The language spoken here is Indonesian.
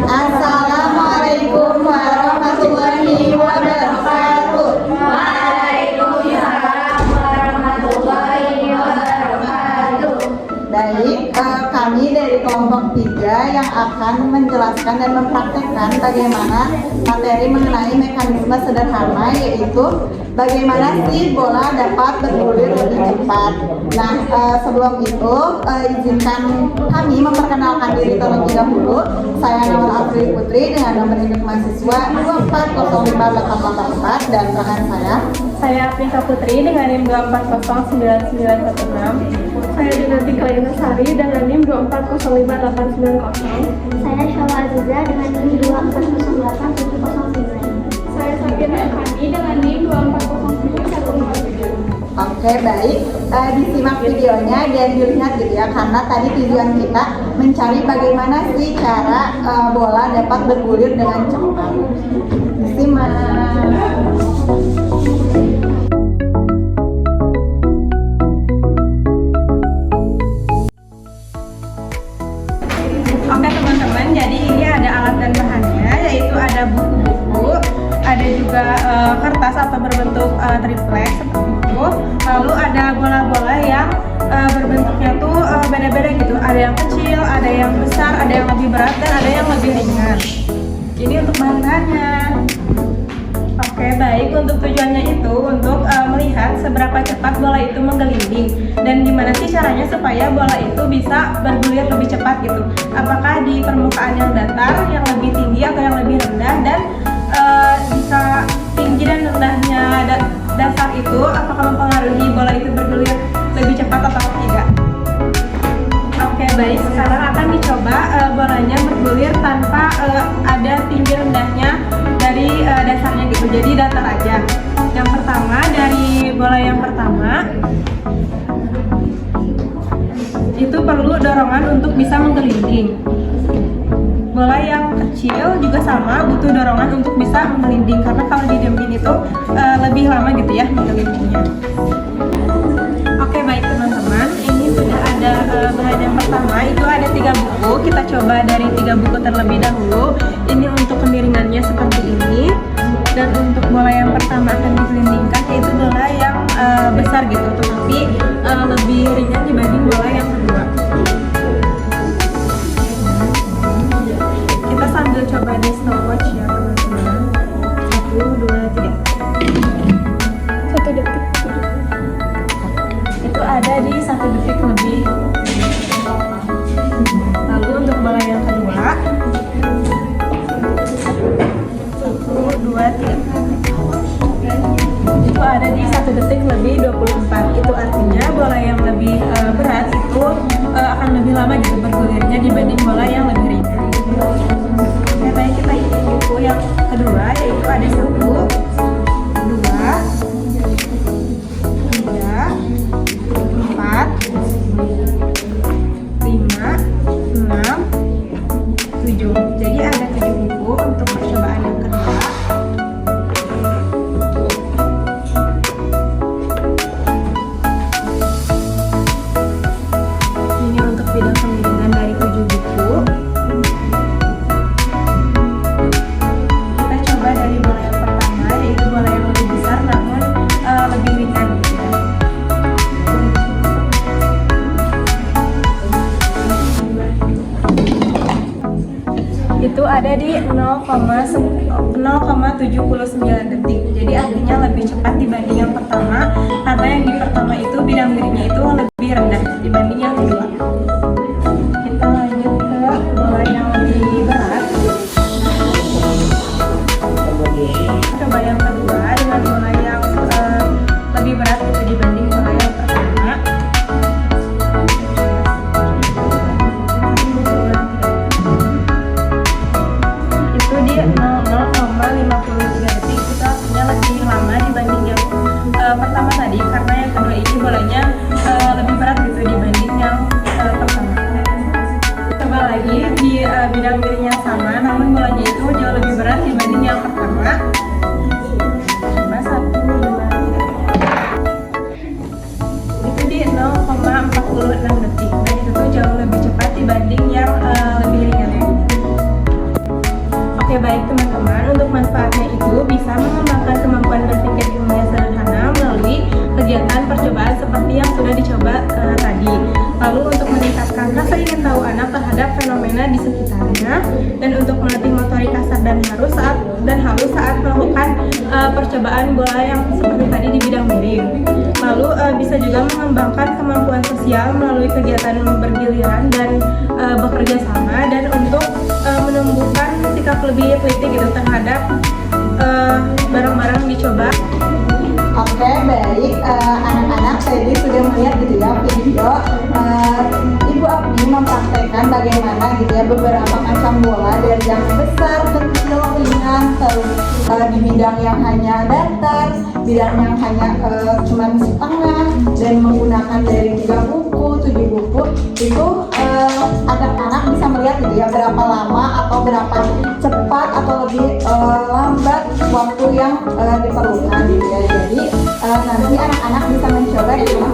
Assalamualaikum warahmatullahi wabarakatuh. Waalaikumsalam warahmatullahi wabarakatuh. Baik, kami dari kelompok 3 yang akan menjelaskan dan mempraktekkan bagaimana materi mengenai mekanisme sederhana, yaitu bagaimana sih bola dapat bergulir lebih cepat. Nah, sebelum itu izinkan kami memperkenalkan diri terlebih dahulu. Saya Nawal Afri Putri dengan nomor induk mahasiswa 2405884 dan rekan Saya Aprika Putri dengan NIM 2409916. Saya Dinanti Kalina Sari dengan NIM 2405890. Saya Syawa Aziza dengan NIM 2408709. Saya Sabina Khani dengan NIM 2407107. Oke, baik. Disimak videonya dan dilihat gitu ya, karena tadi tujuan kita mencari bagaimana sih cara bola dapat bergulir dengan cepat. Disimak. Oke teman-teman, jadi ini ada alat dan bahannya, yaitu ada buku-buku, ada juga kertas atau berbentuk triplek seperti itu. Lalu ada bola-bola yang berbentuknya tuh beda-beda gitu. Ada yang kecil, ada yang besar, ada yang lebih berat, dan ada yang lebih ringan. Ini untuk bahan-bahannya. Oke, baik. Untuk tujuannya itu untuk melihat seberapa cepat bola itu menggelinding dan gimana sih caranya supaya bola itu bisa bergulir lebih cepat gitu. Apakah di permukaan yang datar, yang lebih tinggi atau yang lebih rendah, dan bisa tinggi dan rendahnya dasar itu apakah mempengaruhi bola itu bergulir lebih cepat atau tidak. Oke, baik. Sekarang akan dicoba bolanya bergulir tanpa ada tinggi rendahnya dari dasarnya gitu, jadi datar aja. Yang pertama, dari bola yang pertama itu perlu dorongan untuk bisa menggelinding. Bola yang kecil juga sama, butuh dorongan untuk bisa menggelinding, karena kalau didiemin itu lebih lama gitu ya menggelindingnya. Oke, baik teman-teman, ini sudah ada bahan yang pertama, itu ada 3 buku. Kita coba dari 3 buku terlebih dahulu. Ini untuk kemiringannya seperti ini, dan untuk bola yang pertama akan digelindingkan, yaitu bola yang besar gitu, tetapi lebih ringan dibanding bola yang kedua. Kita sambil coba di stopwatch ya teman-teman. 1, 2, 3. 1 detik. Itu ada di 1 detik lebih. Lalu untuk bola yang kedua, 1, 2, 3. Itu ada di 1 detik lebih 24. Itu artinya bola yang lebih berat itu akan lebih lama gitu bergulirnya dibanding bola yang lebih ringan. Oke, baik, kita ikuti buku yang kedua, yaitu ada 1, 2, 3, 4, 5, 6, 7. Jadi ada 7 buku untuk percobaan yang kedua. Ini untuk bidang pembimbingan dari 7 buku. Kita coba dari bola yang pertama, yaitu bola yang lebih besar namun lebih ringan gitu ya. Itu ada di 0,79 detik. Jadi artinya lebih cepat dibanding yang pertama, karena yang di pertama itu bidang miringnya itu lebih rendah dibanding yang kedua. Kita lanjut ke bola yang lebih berat. Coba yang kedua dengan bola yang lebih berat itu dibanding bola yang pertama. Itu di 0,53 detik. Itu artinya lebih lama dibanding yang pertama tadi, karena yang kedua ini bolanya lebih berat gitu dibanding yang pertama. Coba lagi di bidang miringnya sama, namun bolanya itu jauh lebih berat dibanding yang pertama. Coba 1, 2, 3. Itu di 0,46 detik. Dan itu tuh jauh lebih cepat dibanding yang lebih ringan ya. terhadap fenomena di sekitarnya, dan untuk melatih motorik kasar dan halus saat melakukan percobaan bola yang seperti tadi di bidang miring. Lalu bisa juga mengembangkan kemampuan sosial melalui kegiatan bergiliran dan bekerja sama, dan untuk menumbuhkan sikap lebih teliti gitu terhadap barang-barang yang dicoba. Oke, baik. Anak-anak tadi sudah melihat gitu ya video Ibu Api mempraktekkan bagaimana gitu ya beberapa macam bola dari yang besar, kecil, ringan, terus di bidang yang hanya datar, bidang yang hanya cuma setengah, dan menggunakan dari 3 buku, 7 buku. Itu anak-anak bisa melihat gitu ya berapa lama atau berapa cepat atau lebih lambat waktu yang diperlukan gitu ya. Jadi nanti anak-anak bisa mencoba di rumah